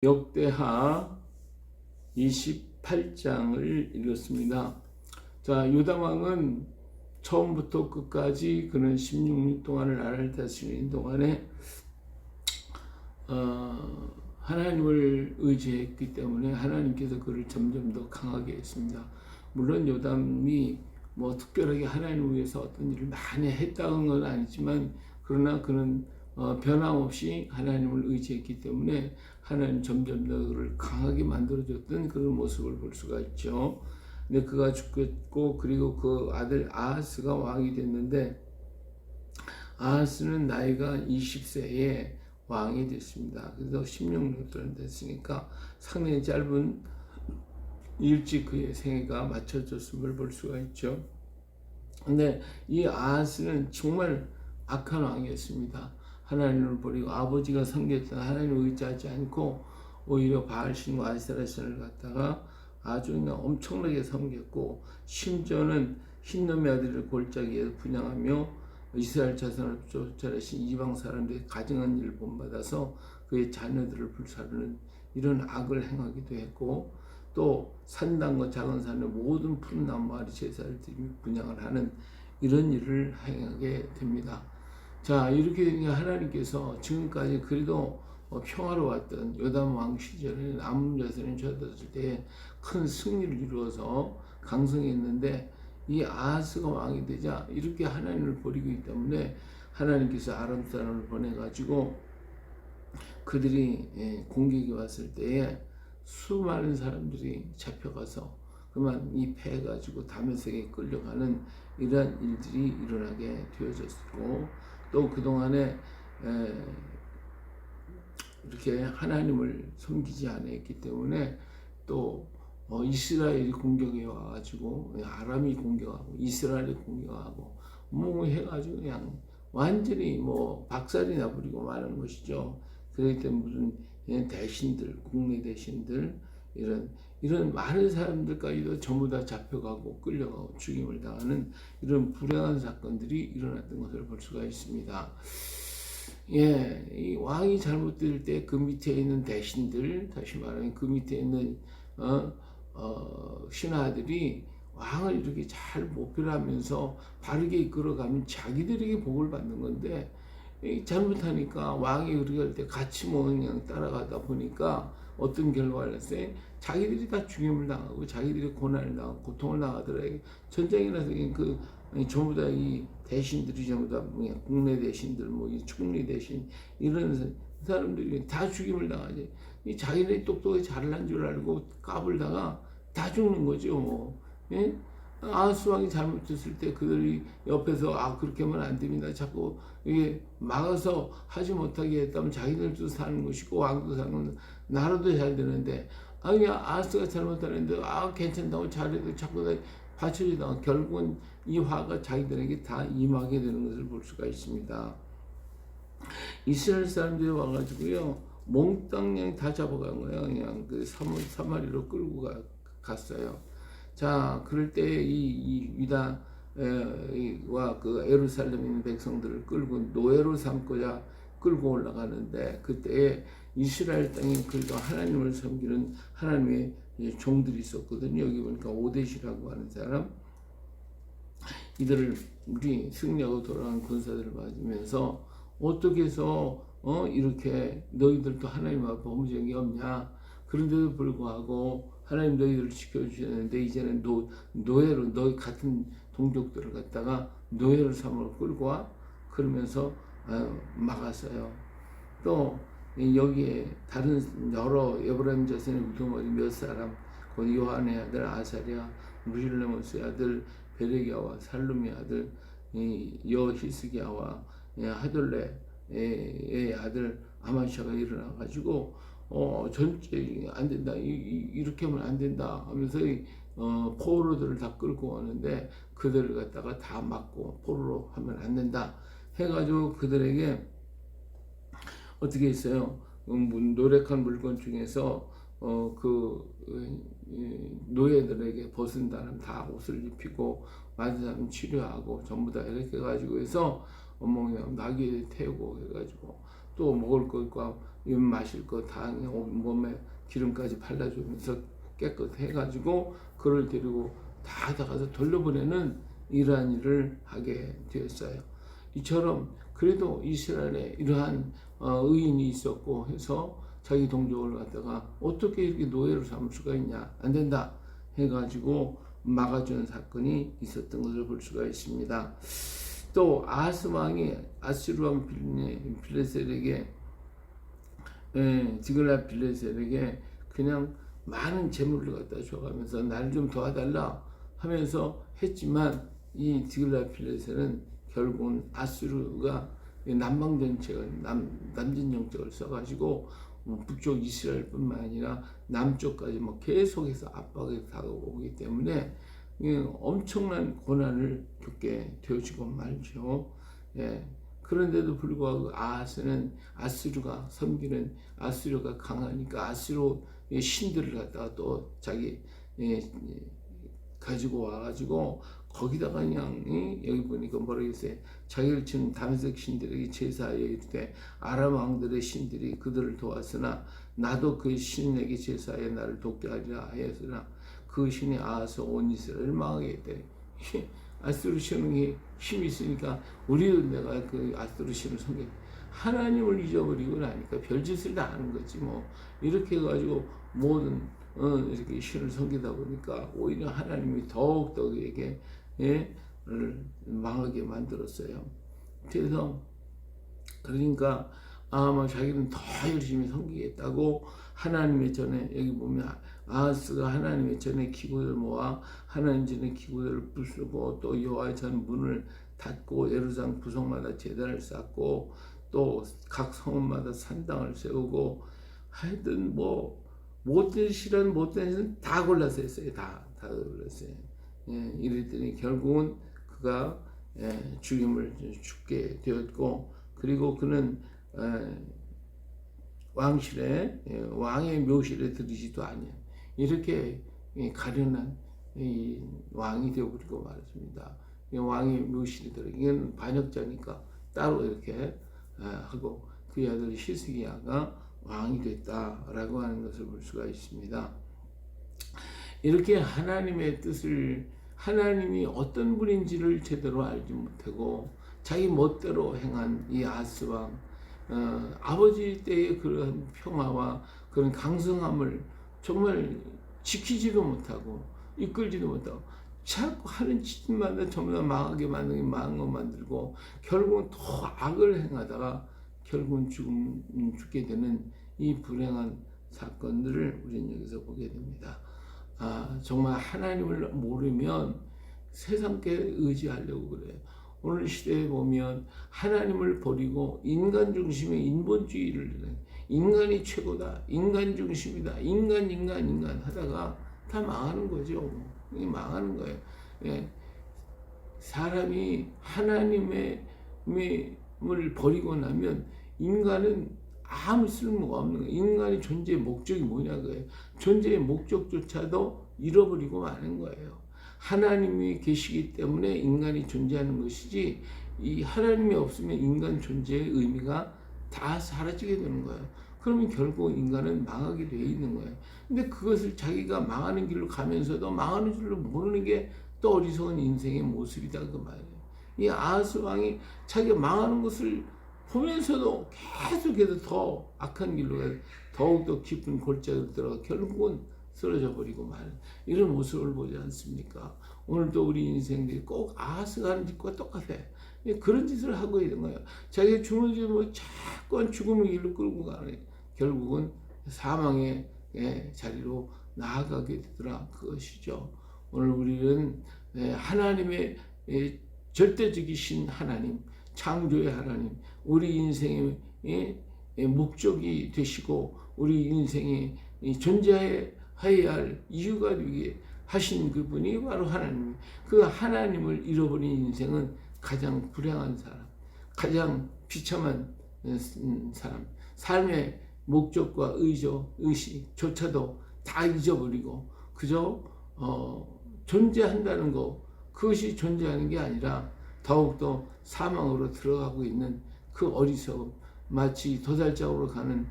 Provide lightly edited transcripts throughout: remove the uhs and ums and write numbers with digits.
역대하 28장을 읽었습니다. 자, 요담왕은 처음부터 끝까지 그는 16년 동안을 나라를 다스리는 동안에 하나님을 의지했기 때문에 하나님께서 그를 점점 더 강하게 했습니다. 물론 요담이 뭐 특별하게 하나님을 위해서 어떤 일을 많이 했다는 건 아니지만, 그러나 그는 변함없이 하나님을 의지했기 때문에 하나님 점점 더 그를 강하게 만들어줬던 그런 모습을 볼 수가 있죠. 근데 그가 죽겠고, 그리고 그 아들 아하스가 왕이 됐는데, 아하스는 나이가 20세에 왕이 됐습니다. 그래서 16년 동안 됐으니까 상당히 짧은 일찍 그의 생애가 맞춰졌음을 볼 수가 있죠. 근데 이 아하스는 정말 악한 왕이었습니다. 하나님을 버리고 아버지가 섬겼던 하나님을 의지하지 않고 오히려 바알신과 아세라신을 갖다가 아주 그냥 엄청나게 섬겼고, 심지어는 흰놈의 아들을 골짜기에 분양하며 이스라엘 자손을 쫓아내신 이방 사람들의 가증한 일을 본받아서 그의 자녀들을 불사르는 이런 악을 행하기도 했고, 또 산당과 작은 산의 모든 푸른 나무아리 제사를 드리며 분양을 하는 이런 일을 행하게 됩니다. 자, 이렇게 되니까 하나님께서 지금까지 그래도 평화로웠던 요담 왕 시절에 남은 자손이 쳐들었을 때 큰 승리를 이루어서 강성했는데, 이 아하스가 왕이 되자 이렇게 하나님을 버리고 있기 때문에 하나님께서 아람 사람을 보내가지고 그들이 공격이 왔을 때에 수많은 사람들이 잡혀가서 그만 이 패해가지고 다메섹에 끌려가는 이러한 일들이 일어나게 되어졌고, 또 그동안에 이렇게 하나님을 섬기지 않았기 때문에 또 이스라엘이 공격해 와가지고 아람이 공격하고 이스라엘이 공격하고 뭐 해가지고 그냥 완전히 뭐 박살이 나버리고 마는 것이죠. 그렇기 때문에 무슨 대신들, 국내 대신들, 이런 많은 사람들까지도 전부 다 잡혀가고 끌려가고 죽임을 당하는 이런 불행한 사건들이 일어났던 것을 볼 수가 있습니다. 예, 이 왕이 잘못될 때 그 밑에 있는 대신들, 다시 말하면 그 밑에 있는 신하들이 왕을 이렇게 잘 목표하면서 바르게 이끌어가면 자기들에게 복을 받는 건데, 잘못하니까 왕이 그렇게 할 때 같이 뭐 그냥 따라가다 보니까 어떤 결과를 했어요? 자기들이 다 죽임을 당하고 자기들이 고난을 당하고 고통을 당하더라고요. 전쟁이 나서 그 전부 다 이 대신들이 전부 다 그냥 국내 대신들, 뭐 이 총리 대신 이런 사람들이 다 죽임을 당하지. 이 자기네 똑똑히 잘난 줄 알고 까불다가 다 죽는 거죠. 뭐. 예? 아하스 왕이 잘못했을 때 그들이 옆에서 그렇게 하면 안 됩니다. 자꾸 이게 막아서 하지 못하게 했다면 자기들도 사는 것이고 왕도 사는 건 나라도 잘 되는데, 그냥 아하스가 잘못하는데 괜찮다고 잘해도 자꾸 받쳐주다가 결국은 이 화가 자기들에게 다 임하게 되는 것을 볼 수가 있습니다. 이스라엘 사람들이 와가지고요 몽땅 그냥 다 잡아간 거예요. 그냥 그 사마리로 끌고 갔어요. 자, 그럴 때 이 유다와 그 예루살렘에 있는 백성들을 끌고 노예로 삼고자 끌고 올라가는데, 그때에 이스라엘 땅에 그래도 하나님을 섬기는 하나님의 종들이 있었거든요. 여기 보니까 오데시라고 하는 사람, 이들을 우리 승리하고 돌아간 군사들을 맞으면서 어떻게 해서 이렇게 너희들도 하나님 앞에 범죄이 없냐? 그런데도 불구하고 하나님 너희들을 지켜주셨는데 이제는 노예로 너희 같은 동족들을 갖다가 노예를 삼아 끌고 와? 그러면서 막았어요. 또 여기에 다른 여러 에브라임 자손의 우두머리 몇 사람, 곧 요한의 아들 아사랴, 무실레모스의 아들 베레기야와 살룸의 아들 여히스기야와 하돌레의 아들 아마샤가 일어나가지고 전체 안 된다, 이렇게 하면 안 된다 하면서 포로들을 다 끌고 오는데, 그들을 갖다가 다 막고 포로로 하면 안 된다 해가지고 그들에게 어떻게 했어요? 노력한 물건 중에서 노예들에게 벗은 사람 다 옷을 입히고 맞은 사람 치료하고 전부 다 이렇게 해가지고 해서 그냥 나귀에 태우고 해가지고 또 먹을 것과 마실 거 다 몸에 기름까지 발라주면서 깨끗해가지고 그를 데리고 다 가서 돌려보내는 이러한 일을 하게 되었어요. 이처럼 그래도 이스라엘에 이러한 의인이 있었고 해서 자기 동족을 갖다가 어떻게 이렇게 노예로 삼을 수가 있냐, 안 된다 해가지고 막아주는 사건이 있었던 것을 볼 수가 있습니다. 또 아하스 왕이 아수르 왕 빌레셀에게 디글랏 빌레셀에게 그냥 많은 재물을 갖다 줘가면서 나를 좀 도와달라 하면서 했지만 이 디글랏 빌레셀은 결국은 아수르가 남진 정책을 써가지고 북쪽 이스라엘뿐만 아니라 남쪽까지 계속해서 압박이 다가오기 때문에 엄청난 고난을 겪게 되어지고 말죠. 그런데도 불구하고 아하스는 아수르가 섬기는 아수르가 강하니까 아수르의 신들을 갖다가 또 자기 가지고 와가지고 거기다가 그냥 여기 보니까 뭐라 했어요. 자기를 치는 다메섹 신들에게 제사하여 이르되 아람 왕들의 신들이 그들을 도왔으나 나도 그 신에게 제사하여 나를 돕게 하리라 하였으나 그 신이 아하스 온 이스라엘을 망하게 했대. 아수르 신이 힘이 있으니까 우리도 내가 그 아수르 신을 섬겨 하나님을 잊어버리고 나니까 별짓을 다 하는 거지 뭐. 이렇게 해가지고 모든 이렇게 신을 섬기다 보니까 오히려 하나님이 더욱더 그에게 망하게 만들었어요. 그래서 그러니까 아마 자기는 더 열심히 섬기겠다고 하나님의 전에 여기 보면 아하스가 하나님의 전에 기구들 모아 하나님 전에 기구들을 부수고 또 여호와의 전 문을 닫고 예루살렘 구석마다 제단을 쌓고 또 각 성읍마다 산당을 세우고 하여튼 못된 실은 다 골라서 했어요. 다 골랐어요. 이랬더니 결국은 그가 죽임을 죽게 되었고 그리고 그는 왕실에 왕의 묘실에 들이지도 아니에요. 이렇게 가련한 왕이 되어버리고 말았습니다. 왕의 묘실에 들어 이건 반역자니까 따로 이렇게 하고 그의 아들 히스기야가 왕이 됐다라고 하는 것을 볼 수가 있습니다. 이렇게 하나님의 뜻을 하나님이 어떤 분인지를 제대로 알지 못하고 자기 멋대로 행한 이 아하스 왕 아버지 때의 그런 평화와 그런 강성함을 정말 지키지도 못하고 이끌지도 못하고 자꾸 하는 짓마다 전부 다 망하게 망한 거 만들고 결국은 더 악을 행하다가 결국은 죽게 되는 이 불행한 사건들을 우리는 여기서 보게 됩니다. 정말 하나님을 모르면 세상께 의지하려고 그래요. 오늘 시대에 보면 하나님을 버리고 인간 중심의 인본주의를 인간이 최고다, 인간 중심이다, 인간 하다가 다 망하는 거죠. 망하는 거예요. 사람이 하나님을 버리고 나면 인간은 아무 쓸모가 없는 거예요. 인간의 존재의 목적이 뭐냐고요. 존재의 목적조차도 잃어버리고 마는 거예요. 하나님이 계시기 때문에 인간이 존재하는 것이지 이 하나님이 없으면 인간 존재의 의미가 다 사라지게 되는 거예요. 그러면 결국 인간은 망하게 되어 있는 거예요. 근데 그것을 자기가 망하는 길로 가면서도 망하는 줄로 모르는 게 또 어리석은 인생의 모습이다 그 말이에요. 이 아하스 왕이 자기가 망하는 것을 보면서도 계속해서 더 악한 길로 더욱더 깊은 골짜기로 들어가 결국은 쓰러져 버리고 마는 이런 모습을 보지 않습니까? 오늘도 우리 인생들이 꼭 아하스가 하는 짓과 똑같아. 그런 짓을 하고 있는 거예요. 자기가 주무지면 자꾸 죽음의 길로 끌고 가는 결국은 사망의 자리로 나아가게 되더라 그것이죠. 오늘 우리는 하나님의 절대적이신 하나님, 창조의 하나님, 우리 인생의 목적이 되시고 우리 인생이 존재해야 할 이유가 되게 하신 그분이 바로 하나님. 그 하나님을 잃어버린 인생은 가장 불행한 사람, 가장 비참한 사람, 삶의 목적과 의식조차도 다 잊어버리고 그저 존재한다는 것, 그것이 존재하는 게 아니라 더욱더 사망으로 들어가고 있는 그 어리석음, 마치 도살장으로 가는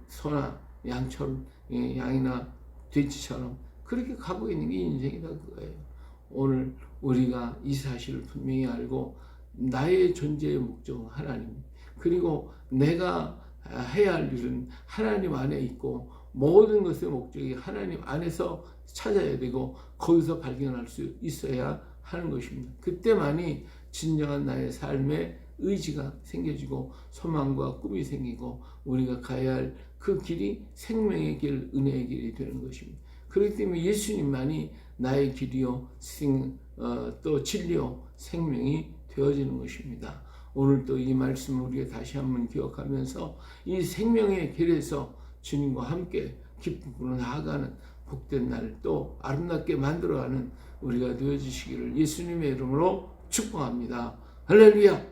소나 양처럼, 양이나 돼지처럼 그렇게 가고 있는 게 인생이다 그거예요. 오늘 우리가 이 사실을 분명히 알고 나의 존재의 목적은 하나님, 그리고 내가 해야 할 일은 하나님 안에 있고 모든 것의 목적이 하나님 안에서 찾아야 되고 거기서 발견할 수 있어야 하는 것입니다. 그때만이 진정한 나의 삶의 의지가 생겨지고 소망과 꿈이 생기고 우리가 가야 할 그 길이 생명의 길, 은혜의 길이 되는 것입니다. 그렇기 때문에 예수님만이 나의 길이요, 또 진리요, 생명이 되어지는 것입니다. 오늘 또 이 말씀을 우리가 다시 한번 기억하면서 이 생명의 길에서 주님과 함께 기쁨으로 나아가는 복된 날, 또 아름답게 만들어가는 우리가 되어주시기를 예수님의 이름으로 축복합니다. 할렐루야.